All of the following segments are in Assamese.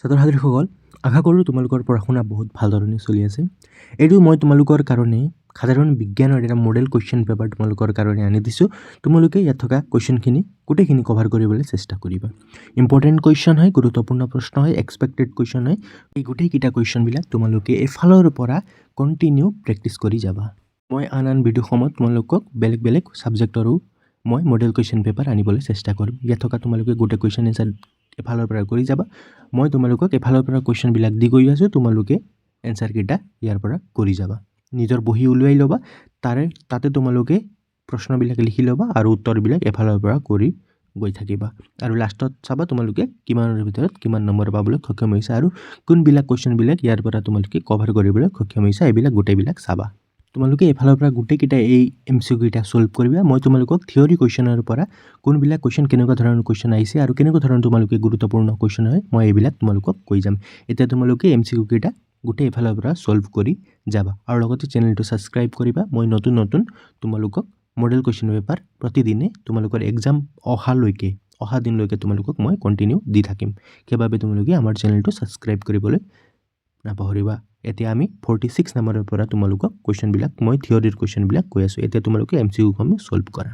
ছাত্ৰ ছাত্ৰীসকল আশা কৰোঁ তোমালোকৰ পঢ়া শুনা বহুত ভাল ধৰণে চলি আছে। এইটো মই তোমালোকৰ কাৰণে সাধাৰণ বিজ্ঞানৰ এটা মডেল কুৱেশ্যন পেপাৰ তোমালোকৰ কাৰণে আনি দিছোঁ। তোমালোকে ইয়াত থকা কুৱেশ্যনখিনি গোটেইখিনি কভাৰ কৰিবলৈ চেষ্টা কৰিবা। ইম্পৰ্টেণ্ট কুৱেশ্যন হয়, গুৰুত্বপূৰ্ণ প্ৰশ্ন হয়, এক্সপেক্টেড কুৱেশ্যন হয়। এই গোটেইকেইটা কুৱেশ্যনবিলাক তোমালোকে এফালৰ পৰা কণ্টিনিউ প্ৰেক্টিছ কৰি যাবা। মই আন ভিডিঅ' সময়ত তোমালোকক বেলেগ বেলেগ ছাবজেক্টৰো মই মডেল কুৱেশ্যন পেপাৰ আনিবলৈ চেষ্টা কৰিম। ইয়াত থকা তোমালোকে গোটেই কুৱেশ্যন এনচাৰ এফালৰ পৰা কৰি যাবা। মই তোমালোকক এফালৰ পৰা কুৱেশ্যনবিলাক দি গৈ আছোঁ, তোমালোকে এনচাৰকেইটা ইয়াৰ পৰা কৰি যাবা। নিজৰ বহি উলিয়াই ল'বা, তাতে তোমালোকে প্ৰশ্নবিলাক লিখি ল'বা আৰু উত্তৰবিলাক এফালৰ পৰা কৰি গৈ থাকিবা। আৰু লাষ্টত চাবা তোমালোকে কিমানৰ ভিতৰত কিমান নম্বৰ পাবলৈ সক্ষম হৈছে আৰু কোনবিলাক কুৱেশ্যনবিলাক ইয়াৰ পৰা তোমালোকে কভাৰ কৰিবলৈ সক্ষম হৈছে, এইবিলাক গোটেইবিলাক চাবা। তোমালোকে এফালৰ পৰা গোটেইকেইটা এই MCQ কেইটা ছল্ভ কৰিবা। মই তোমালোকক থিয়ৰী কুৱেশ্যনৰ পৰা কোনবিলাক কুৱেশ্যন কেনেকুৱা ধৰণৰ কুৱেশ্যন আহিছে আৰু কেনেকুৱা ধৰণৰ তোমালোকে গুৰুত্বপূৰ্ণ কুৱেশ্যন হয়, মই এইবিলাক তোমালোকক কৈ যাম। এতিয়া তোমালোকে MCQ কেইটা গোটেই এফালৰ পৰা ছল্ভ কৰি যাবা আৰু লগতে চেনেলটো ছাবস্ক্ৰাইব কৰিবা। মই নতুন তোমালোকক মডেল কুৱেশ্যন পেপাৰ প্ৰতিদিনে তোমালোকৰ এক্সাম অহা দিনলৈকে তোমালোকক মই কণ্টিনিউ দি থাকিম। সেইবাবে তোমালোকে আমাৰ চেনেলটো ছাবস্ক্ৰাইব কৰিবলৈ নাপাহৰিবা। এতিয়া আমি 46 নম্বৰৰ পৰা তোমালোকক কুৱেশ্যনবিলাক মই থিয়ৰীৰ কুৱেশ্যনবিলাক কৈ আছোঁ। এতিয়া তোমালোকে MCQ সমূহ ছল্ভ কৰা।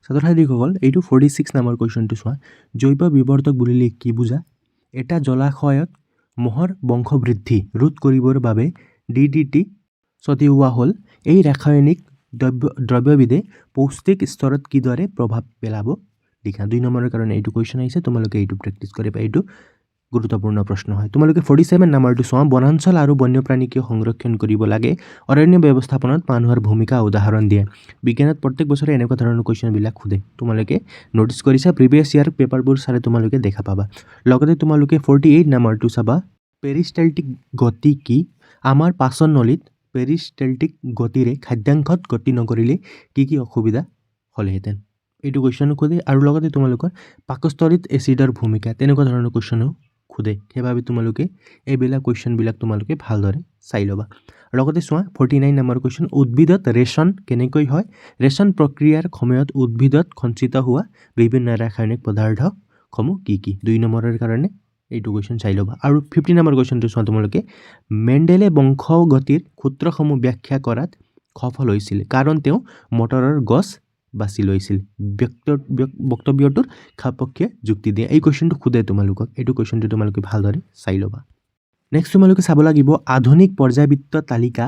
ছাত্ৰ ছাত্ৰীসকল এইটো 46 নম্বৰ কুৱেশ্যনটো চোৱা। জৈৱ বিবৰ্ধক বুলিলে কি বুজা? এটা জলাশয়ত মহৰ বংশবৃদ্ধি ৰোধ কৰিবৰ বাবে DDT ছটিওৱা হ'ল। এই ৰাসায়নিক দ্ৰব্যবিধে পৌষ্টিক স্তৰত কিদৰে প্ৰভাৱ পেলাব লিখা। 2 নম্বৰৰ কাৰণে এইটো কুৱেশ্যন আহিছে, তোমালোকে এইটো প্ৰেক্টিছ কৰিবা। এইটো গুৰুত্বপূৰ্ণ প্ৰশ্ন হয়। তোমালোকে 47 নম্বৰটো চোৱা। বনাঞ্চল আৰু বন্যপ্ৰাণী কিয় সংৰক্ষণ কৰিব লাগে? অৰণ্য ব্যৱস্থাপনাত মানুহৰ ভূমিকা উদাহৰণ দিয়ে। বিজ্ঞানত প্ৰত্যেক বছৰে এনেকুৱা ধৰণৰ কুৱেশ্যনবিলাক সোধে। তোমালোকে ন'টিছ কৰিছা, প্ৰিভিয়াছ ইয়াৰ পেপাৰবোৰ চালে তোমালোকে দেখা পাবা। লগতে তোমালোকে 48 নম্বৰটো চাবা। পেৰিষ্টালটিক গতি কি? আমাৰ পাচন নলীত পেৰিষ্টালটিক গতিৰে খাদ্যাংশত গতি নকৰিলে কি অসুবিধা হ'লহেঁতেন? এইটো কুৱেশ্যনো সোধে। আৰু লগতে তোমালোকৰ পাকস্থলীত এচিডৰ ভূমিকা, তেনেকুৱা ধৰণৰ কুৱেশ্যনো সোধে। সেইবাবে তোমালোকে এইবিলাক কুৱেশ্যনবিলাক তোমালোকে ভালদৰে চাই ল'বা। লগতে চোৱা 49 নম্বৰ কুৱেশ্যন। উদ্ভিদত ৰেচন কেনেকৈ হয়? ৰেচন প্ৰক্ৰিয়াৰ সময়ত উদ্ভিদত সঞ্চিত হোৱা বিভিন্ন ৰাসায়নিক পদাৰ্থসমূহ কি? 2 নম্বৰৰ কাৰণে এইটো কুৱেশ্যন চাই ল'বা। আৰু 50 নম্বৰ কুৱেশ্যনটো চোৱা তোমালোকে। মেণ্ডেলে বংশগতিৰ সূত্ৰসমূহ ব্যাখ্যা কৰাত সফল হৈছিল কাৰণ তেওঁ মটৰৰ গছ বাছি লৈছিল। বক্তব্যটোৰ সপক্ষে যুক্তি দিয়ে। এই কুৱেশ্যনটো সোধে তোমালোকক। এইটো কুৱেশ্যনটো তোমালোকে ভালদৰে চাই ল'বা। নেক্সট তোমালোকে চাব লাগিব আধুনিক পৰ্যায়বৃত্ত তালিকা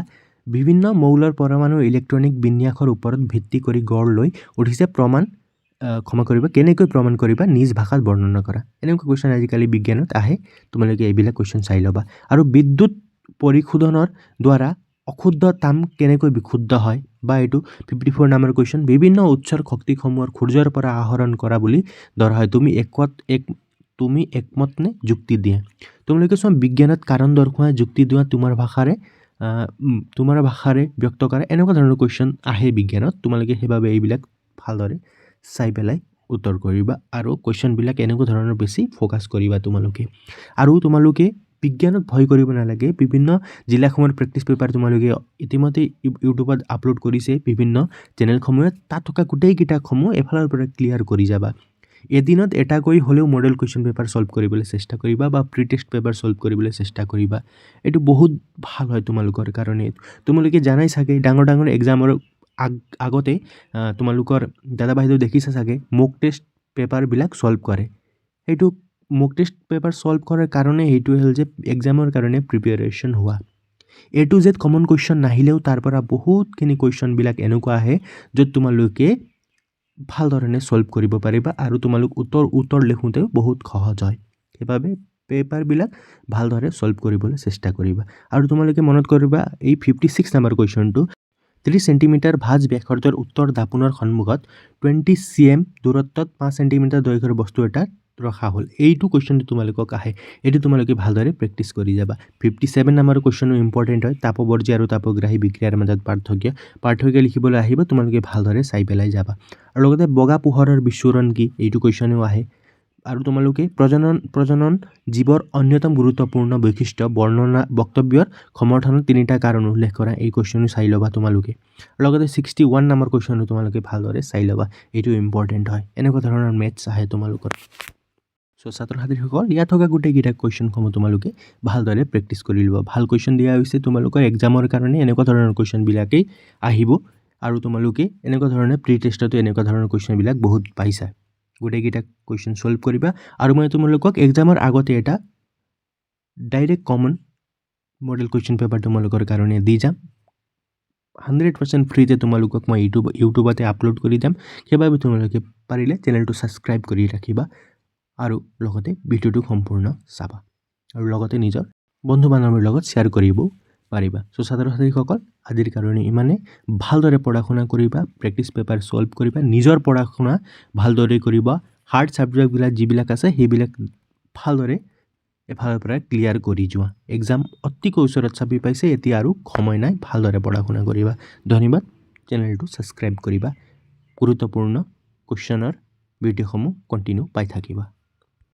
বিভিন্ন মৌলৰ পৰমাণুৰ ইলেক্ট্ৰনিক বিন্যাসৰ ওপৰত ভিত্তি কৰি গঢ় লৈ উঠিছে। কেনেকৈ প্ৰমাণ কৰিবা? নিজ ভাষাত বৰ্ণনা কৰা। এনেকুৱা কুৱেশ্যন আজিকালি বিজ্ঞানত আহে। তোমালোকে এইবিলাক কুৱেশ্যন চাই ল'বা। আৰু বিদ্যুৎ পৰিশোধনৰ দ্বাৰা অশুদ্ধ তাম কেনেকৈ বিশুদ্ধ হয়? বা এইটো 54 নম্বৰ কুৱেশ্যন বিভিন্ন উৎসৰ শক্তিসমূহৰ সূৰ্যৰ পৰা আহৰণ কৰা বুলি ধৰা হয় তুমি একমত নে যুক্তি দিয়ে তোমালোকে চোৱা বিজ্ঞানত কাৰণ দৰ্শোৱা যুক্তি দিয়া তোমাৰ ভাষাৰে ব্যক্ত কৰা এনেকুৱা ধৰণৰ কুৱেশ্যন আহে বিজ্ঞানত তোমালোকে সেইবাবে এইবিলাক ভালদৰে চাই পেলাই উত্তৰ কৰিবা আৰু কুৱেশ্যনবিলাক এনেকুৱা ধৰণৰ বেছি ফ'কাছ কৰিবা তোমালোকে আৰু তোমালোকে বিজ্ঞানত ভয় কৰিব নালাগে বিভিন্ন জিলাসমূহৰ প্ৰেক্টিছ পেপাৰ তোমালোকে ইতিমধ্যে ইউটিউবত আপলোড কৰিছে বিভিন্ন চেনেলসমূহত তাত থকা গোটেই কিতাপসমূহ এফালৰ পৰা ক্লিয়াৰ কৰি যাবা এদিনত এটাকৈ হ'লেও মডেল কুৱেশ্যন পেপাৰ সলভ কৰিবলৈ চেষ্টা কৰিবা বা প্ৰি টেষ্ট পেপাৰ সলভ কৰিবলৈ চেষ্টা কৰিবা এইটো বহুত ভাল হয় তোমালোকৰ কাৰণে তোমালোকে জানাই চাগে ডাঙৰ এক্সামৰ আগতে তোমালোকৰ দাদা বাইদেউ দেখিছা চাগে মক টেষ্ট পেপাৰবিলাক সলভ কৰে এইটো মক টেষ্ট পেপাৰ সলভ কৰাৰ কাৰণে এইটো হ'ল যে এক্সামৰ কাৰণে প্ৰিপেৰেশ্যন হোৱা এ টু জেড কমন কুৱেশ্যন নাহিলেও তাৰ পৰা বহুতখিনি কুৱেশ্যনবিলাক এনেকুৱা আহে য'ত তোমালোকে ভাল ধৰণে সলভ কৰিব পাৰিবা আৰু তোমালোক উত্তৰ লিখোঁতেও বহুত সহজ হয় সেইবাবে পেপাৰবিলাক ভালদৰে সলভ কৰিবলৈ চেষ্টা কৰিবা আৰু তোমালোকে মনত কৰিবা এই 56 নম্বৰ কুৱেশ্যনটো 30 সেন্টিমিটাৰ ভাঁজ ব্যাসাৰ্ধৰ উত্তৰ দাপোনৰ সন্মুখত 20 cm দূৰত্বত 5 সেন্টিমিটাৰ দৈৰ্ঘ্যৰ বস্তু এটা ৰখা হ'ল এইটো কুৱেশ্যনটো তোমালোকক আহে এইটো তোমালোকে ভালদৰে প্ৰেক্টিছ কৰি যাবা 57 নম্বৰ কুৱেশ্যনো ইম্পৰ্টেণ্ট হয় তাপবৰ্জি আৰু তাপগ্ৰাহী বিক্ৰিয়াৰ মাজত পাৰ্থক্য লিখিবলৈ আহিব তোমালোকে ভালদৰে চাই পেলাই যাবা আৰু লগতে বগা পোহৰৰ বিস্ফোৰণ কি এইটো কুৱেশ্যনো আহে আৰু তোমালোকে প্ৰজনন জীৱৰ অন্যতম গুৰুত্বপূৰ্ণ বৈশিষ্ট্য বক্তব্যৰ সমৰ্থনত 3টা কাৰণ উল্লেখ কৰা এই কুৱেশ্যনো চাই ল'বা তোমালোকে লগতে 61 নম্বৰ কুৱেশ্যনো তোমালোকে ভালদৰে চাই ল'বা এইটো ইম্পৰ্টেণ্ট হয় এনেকুৱা ধৰণৰ মেথছ আহে তোমালোকৰ সো ছাত্ৰ ছাত্ৰীসকল ইয়াত থকা গোটেইকেইটা কুৱেশ্যনসমূহ তোমালোকে ভালদৰে প্ৰেক্টিছ কৰি ল'বা ভাল কুৱেশ্যন দিয়া হৈছে তোমালোকৰ এক্সামৰ কাৰণে এনেকুৱা ধৰণৰ কুৱেশ্যনবিলাকেই আহিব আৰু তোমালোকে এনেকুৱা ধৰণে প্ৰি টেষ্টতো এনেকুৱা ধৰণৰ কুৱেশ্যনবিলাক বহুত পাইছা গোটেইকেইটা কুৱেশ্যন সলভ কৰিবা আৰু মই তোমালোকক এক্সামৰ আগতে এটা direct common model question paper তোমালোকৰ কাৰণে দি যাম 100% ফ্ৰীতে তোমালোকক মই ইউটিউবতে আপলোড কৰি যাম সেইবাবে তোমালোকে পাৰিলে চেনেলটো ছাবস্ক্ৰাইব কৰি ৰাখিবা আৰু লগতে ভিডিঅ'টো সম্পূৰ্ণ চাবা আৰু লগতে নিজৰ বন্ধু বান্ধৱীৰ লগত শ্বেয়াৰ কৰিব পাৰিবা সো ছাত্ৰ ছাত্ৰীসকল আজিৰ কাৰণে ইমানে ভালদৰে পঢ়া শুনা কৰিবা প্ৰেক্টিছ পেপাৰ সলভ কৰিবা নিজৰ পঢ়া শুনা ভালদৰে কৰিবা হাৰ্ড ছাবজেক্টবিলাক যিবিলাক আছে সেইবিলাক ভালদৰে এফালৰ পৰা ক্লিয়াৰ কৰি যোৱা এক্সাম অতিকৈ ওচৰত চাপি পাইছে এতিয়া আৰু সময় নাই ভালদৰে পঢ়া শুনা কৰিবা ধন্যবাদ চেনেলটো ছাবস্ক্ৰাইব কৰিবা গুৰুত্বপূৰ্ণ কুৱেশ্যনৰ ভিডিঅ'সমূহ কণ্টিনিউ পাই থাকিবা